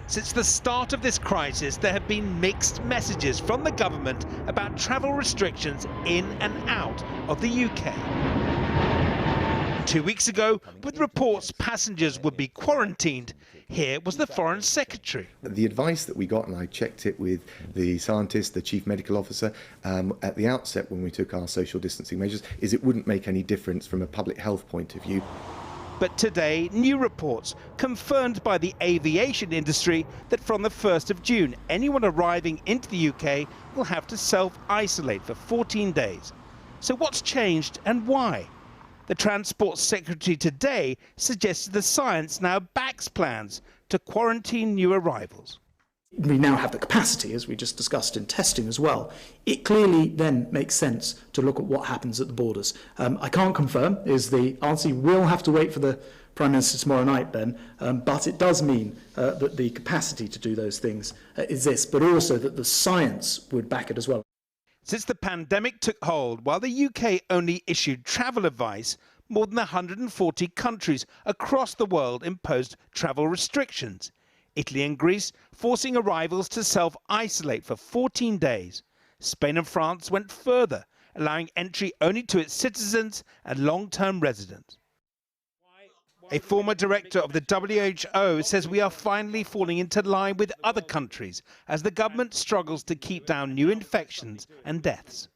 Since the start of this crisis, there have been mixed messages from the government about travel restrictions in and out of the UK. 2 weeks ago, with reports passengers would be quarantined, here was the Foreign Secretary. The advice that we got, and I checked it with the scientist, the chief medical officer, at the outset when we took our social distancing measures, is it wouldn't make any difference from a public health point of view. But today, new reports confirmed by the aviation industry that from the 1st of June, anyone arriving into the UK will have to self-isolate for 14 days. So what's changed and why? The Transport Secretary today suggested the science now backs plans to quarantine new arrivals. We now have the capacity, as we just discussed, in testing as well. It clearly then makes sense to look at what happens at the borders. I can't confirm is the answer. We'll have to wait for the Prime Minister tomorrow night then, but it does mean that the capacity to do those things exists, but also that the science would back it as well. Since the pandemic took hold, while the UK only issued travel advice, more than 140 countries across the world imposed travel restrictions. Italy and Greece forcing arrivals to self-isolate for 14 days. Spain and France went further, allowing entry only to its citizens and long-term residents. A former director of the WHO says we are finally falling into line with other countries as the government struggles to keep down new infections and deaths.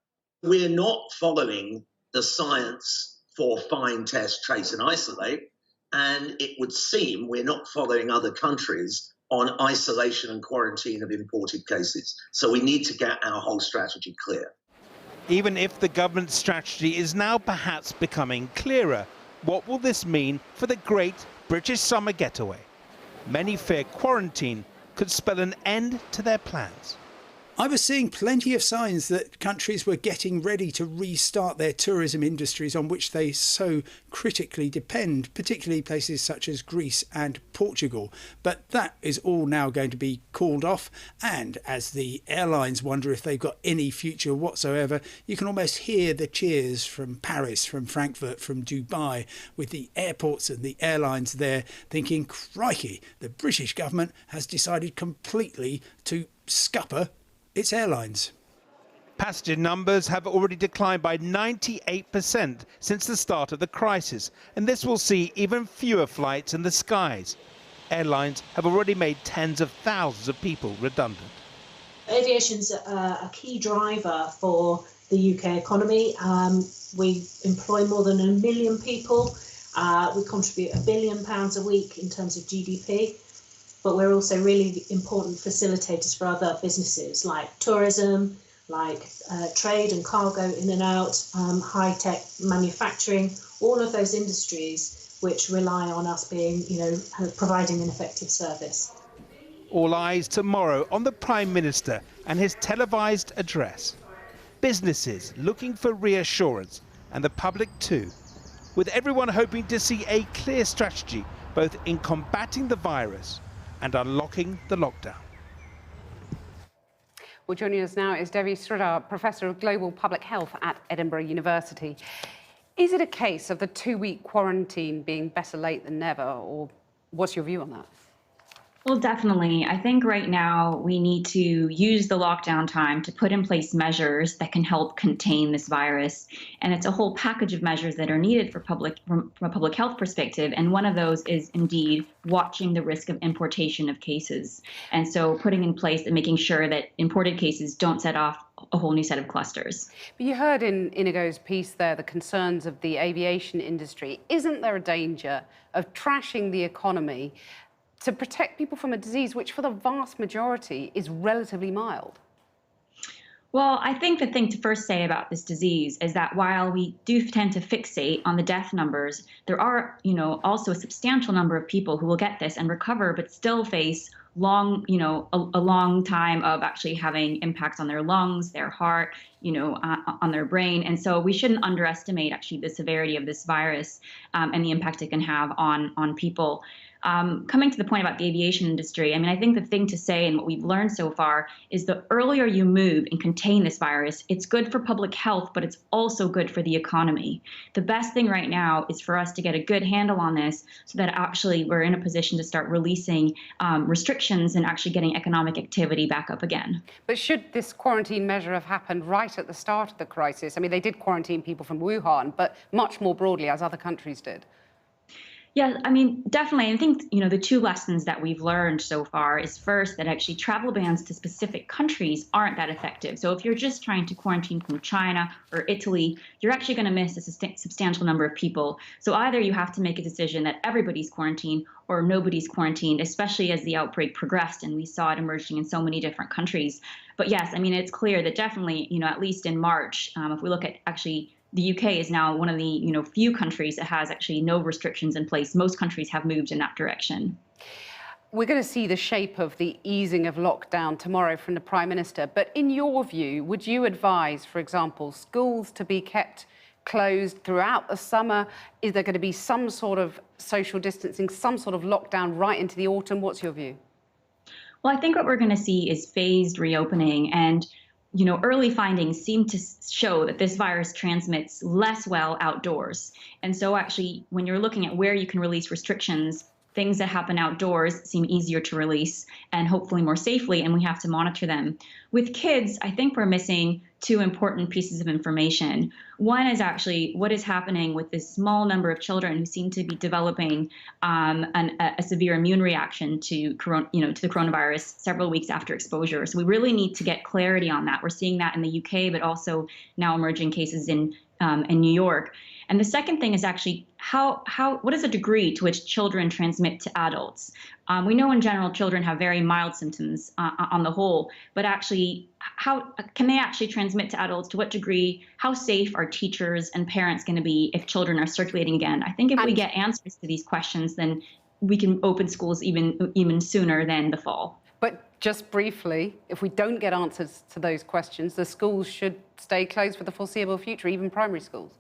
We're not following the science for find, test, trace and isolate, and it would seem we're not following other countries on isolation and quarantine of imported cases. So we need to get our whole strategy clear. Even if the government's strategy is now perhaps becoming clearer, what will this mean for the great British summer getaway? Many fear quarantine could spell an end to their plans. I was seeing plenty of signs that countries were getting ready to restart their tourism industries on which they so critically depend, particularly places such as Greece and Portugal. But that is all now going to be called off. And as the airlines wonder if they've got any future whatsoever, you can almost hear the cheers from Paris, from Frankfurt, from Dubai, with the airports and the airlines there thinking, crikey, the British government has decided completely to scupper its airlines. Passenger numbers have already declined by 98% since the start of the crisis, and this will see even fewer flights in the skies. Airlines have already made tens of thousands of people redundant. Aviation's a key driver for the UK economy. We employ more than 1 million people. We contribute £1 billion a week in terms of GDP. But we're also really important facilitators for other businesses like tourism, like trade and cargo in and out, high-tech manufacturing, all of those industries which rely on us being, providing an effective service. All eyes tomorrow on the Prime Minister and his televised address. Businesses looking for reassurance, and the public too, with everyone hoping to see a clear strategy both in combating the virus and unlocking the lockdown. Well, joining us now is Devi Sridhar, Professor of Global Public Health at Edinburgh University. Is it a case of the 2-week quarantine being better late than never, or what's your view on that? Well, definitely. I think right now we need to use the lockdown time to put in place measures that can help contain this virus. And it's a whole package of measures that are needed from a public health perspective. And one of those is indeed watching the risk of importation of cases. And so putting in place and making sure that imported cases don't set off a whole new set of clusters. But you heard in Inigo's piece there the concerns of the aviation industry. Isn't there a danger of trashing the economy to protect people from a disease which for the vast majority is relatively mild? Well, I think the thing to first say about this disease is that while we do tend to fixate on the death numbers, there are, also a substantial number of people who will get this and recover, but still face a long time of actually having impacts on their lungs, their heart, on their brain. And so we shouldn't underestimate actually the severity of this virus and the impact it can have on people. Coming to the point about the aviation industry, I mean, I think the thing to say and what we've learned so far is the earlier you move and contain this virus, it's good for public health, but it's also good for the economy. The best thing right now is for us to get a good handle on this so that actually we're in a position to start releasing restrictions and actually getting economic activity back up again. But should this quarantine measure have happened right at the start of the crisis? I mean, they did quarantine people from Wuhan, but much more broadly, as other countries did. Yeah, I mean, definitely. I think, the two lessons that we've learned so far is first that actually travel bans to specific countries aren't that effective. So if you're just trying to quarantine from China or Italy, you're actually going to miss a substantial number of people. So either you have to make a decision that everybody's quarantined or nobody's quarantined, especially as the outbreak progressed and we saw it emerging in so many different countries. But yes, I mean, it's clear that definitely, at least in March, if we look at actually the UK is now one of the few countries that has actually no restrictions in place. Most countries have moved in that direction. We're going to see the shape of the easing of lockdown tomorrow from the Prime Minister. But in your view, would you advise, for example, schools to be kept closed throughout the summer? Is there going to be some sort of social distancing, some sort of lockdown right into the autumn? What's your view? Well, I think what we're going to see is phased reopening, and early findings seem to show that this virus transmits less well outdoors. And so actually, when you're looking at where you can release restrictions, things that happen outdoors seem easier to release and hopefully more safely, and we have to monitor them. With kids, I think we're missing two important pieces of information. One is actually what is happening with this small number of children who seem to be developing a severe immune reaction to the coronavirus several weeks after exposure. So we really need to get clarity on that. We're seeing that in the UK, but also now emerging cases in New York. And the second thing is actually what is the degree to which children transmit to adults? We know in general children have very mild symptoms on the whole, but actually, how can they actually transmit to adults? To what degree? How safe are teachers and parents going to be if children are circulating again? I think if we get answers to these questions, then we can open schools even sooner than the fall. But just briefly, if we don't get answers to those questions, the schools should stay closed for the foreseeable future, even primary schools.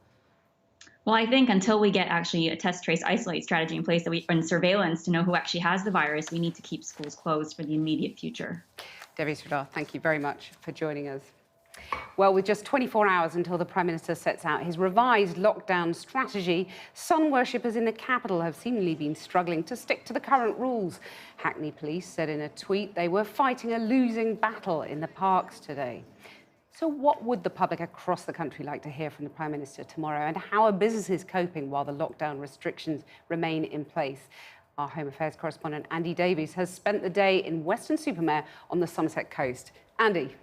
Well, I think until we get actually a test, trace, isolate strategy in place and surveillance to know who actually has the virus, we need to keep schools closed for the immediate future. Debbie Sridhar, thank you very much for joining us. Well, with just 24 hours until the Prime Minister sets out his revised lockdown strategy, sun worshippers in the capital have seemingly been struggling to stick to the current rules. Hackney police said in a tweet they were fighting a losing battle in the parks today. So what would the public across the country like to hear from the Prime Minister tomorrow, and how are businesses coping while the lockdown restrictions remain in place? Our Home Affairs correspondent Andy Davies has spent the day in Weston-super-Mare on the Somerset coast. Andy.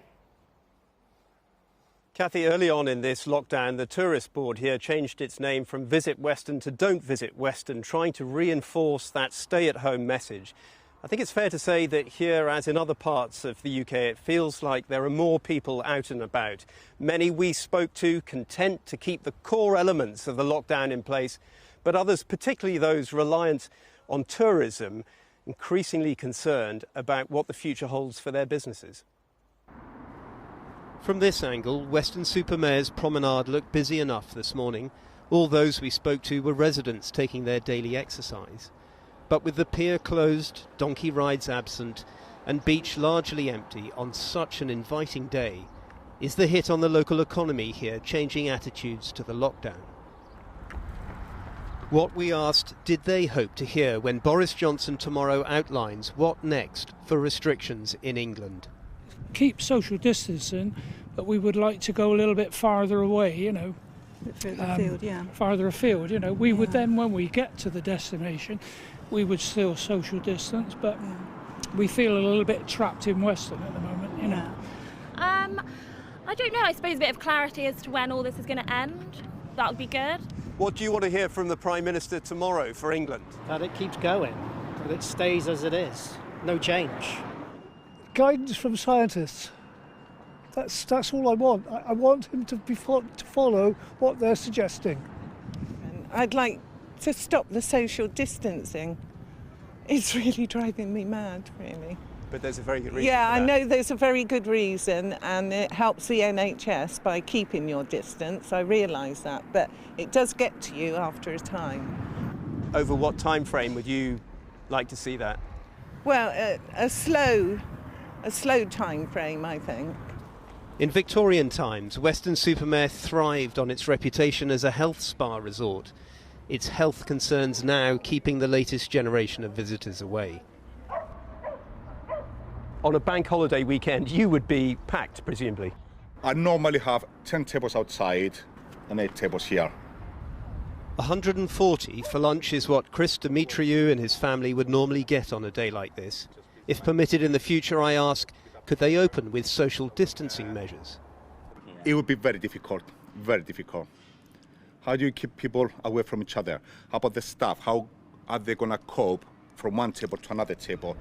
Kathy, early on in this lockdown, the tourist board here changed its name from Visit Weston to Don't Visit Weston, trying to reinforce that stay-at-home message. I think it's fair to say that here, as in other parts of the UK, it feels like there are more people out and about. Many we spoke to content to keep the core elements of the lockdown in place, but others, particularly those reliant on tourism, increasingly concerned about what the future holds for their businesses. From this angle, Weston-super-Mare's promenade looked busy enough this morning. All those we spoke to were residents taking their daily exercise. But with the pier closed, donkey rides absent, and beach largely empty on such an inviting day, is the hit on the local economy here changing attitudes to the lockdown? What we asked, did they hope to hear when Boris Johnson tomorrow outlines what next for restrictions in England? Keep social distancing, but we would like to go a little bit farther away, Further afield, yeah. Farther afield, We would then, when we get to the destination, we would still social distance, but we feel a little bit trapped in Weston at the moment, I don't know. I suppose a bit of clarity as to when all this is going to end. That would be good. What do you want to hear from the Prime Minister tomorrow for England? That it keeps going, that it stays as it is. No change. Guidance from scientists. That's all I want. I want him to follow what they're suggesting. I'd like to stop the social distancing. It's really driving me mad, really. But there's a very good reason Yeah, for that. I know there's a very good reason, and it helps the NHS by keeping your distance. I realise that, but it does get to you after a time. Over what time frame would you like to see that? Well, a slow time frame, I think. In Victorian times, Weston-super-Mare thrived on its reputation as a health spa resort. Its health concerns now keeping the latest generation of visitors away. On a bank holiday weekend, you would be packed, presumably. I normally have 10 tables outside and 8 tables here. 140 for lunch is what Chris Dimitriou and his family would normally get on a day like this. If permitted in the future, I ask, could they open with social distancing measures? It would be very difficult, very difficult. How do you keep people away from each other? How about the staff? How are they going to cope from one table to another table?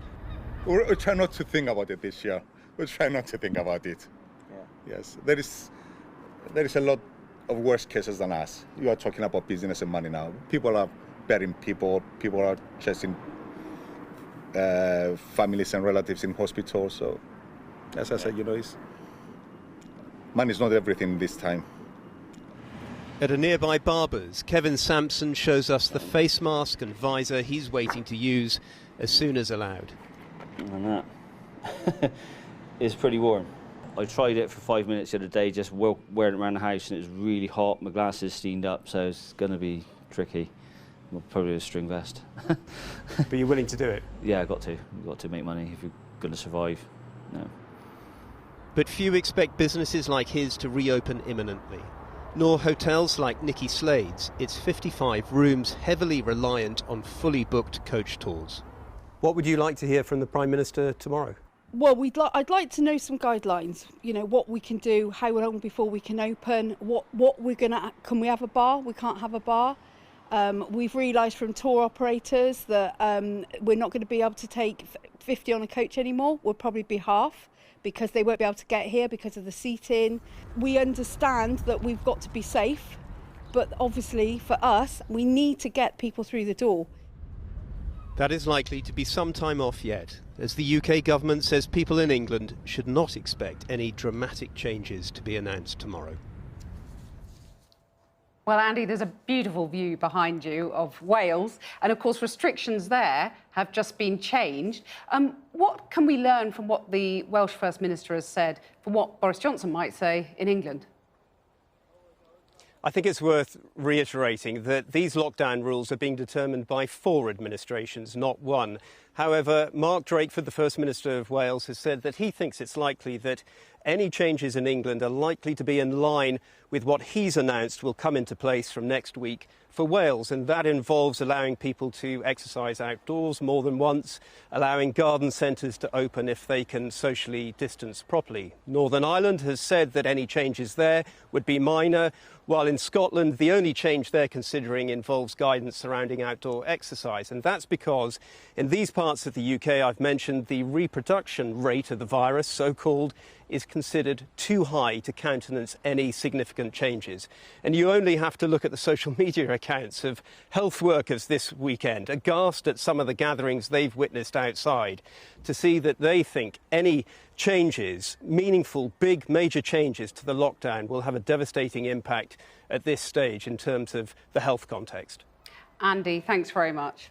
We'll try not to think about it this year. We'll try not to think about it. Yeah. Yes, there is a lot of worse cases than us. You are talking about business and money now. People are burying people. People are chasing families and relatives in hospitals. So, as I said, money is not everything this time. At a nearby barber's, Kevin Sampson shows us the face mask and visor he's waiting to use as soon as allowed. And that is pretty warm. I tried it for 5 minutes the other day, just wearing it around the house, and it was really hot. My glasses steamed up, so it's going to be tricky. Well, probably a string vest. But you're willing to do it? Yeah, I've got to. You've got to make money if you're going to survive. No. But few expect businesses like his to reopen imminently, nor hotels like Nikki Slade's. It's 55 rooms heavily reliant on fully booked coach tours. What would you like to hear from the Prime Minister tomorrow? Well, I'd like to know some guidelines. What we can do, how long before we can open, what we're gonna. Can we have a bar? We can't have a bar. We've realised from tour operators that we're not going to be able to take 50 on a coach anymore. We'll probably be half because they won't be able to get here because of the seating. We understand that we've got to be safe, but obviously for us, we need to get people through the door. That is likely to be some time off yet, as the UK government says people in England should not expect any dramatic changes to be announced tomorrow. Well, Andy, there's a beautiful view behind you of Wales, and of course restrictions there have just been changed. What can we learn from what the Welsh First Minister has said from what Boris Johnson might say in England? I think it's worth reiterating that these lockdown rules are being determined by 4 administrations, not 1. However, Mark Drakeford, the First Minister of Wales, has said that he thinks it's likely that any changes in England are likely to be in line with what he's announced will come into place from next week for Wales, and that involves allowing people to exercise outdoors more than once, allowing garden centres to open if they can socially distance properly. Northern Ireland has said that any changes there would be minor, while in Scotland the only change they're considering involves guidance surrounding outdoor exercise, and that's because in these parts of the UK I've mentioned the reproduction rate of the virus, so-called, is considered too high to countenance any significant changes. And you only have to look at the social media accounts of health workers this weekend, aghast at some of the gatherings they've witnessed outside, to see that they think any changes, meaningful, big, major changes to the lockdown will have a devastating impact at this stage in terms of the health context. Andy, thanks very much.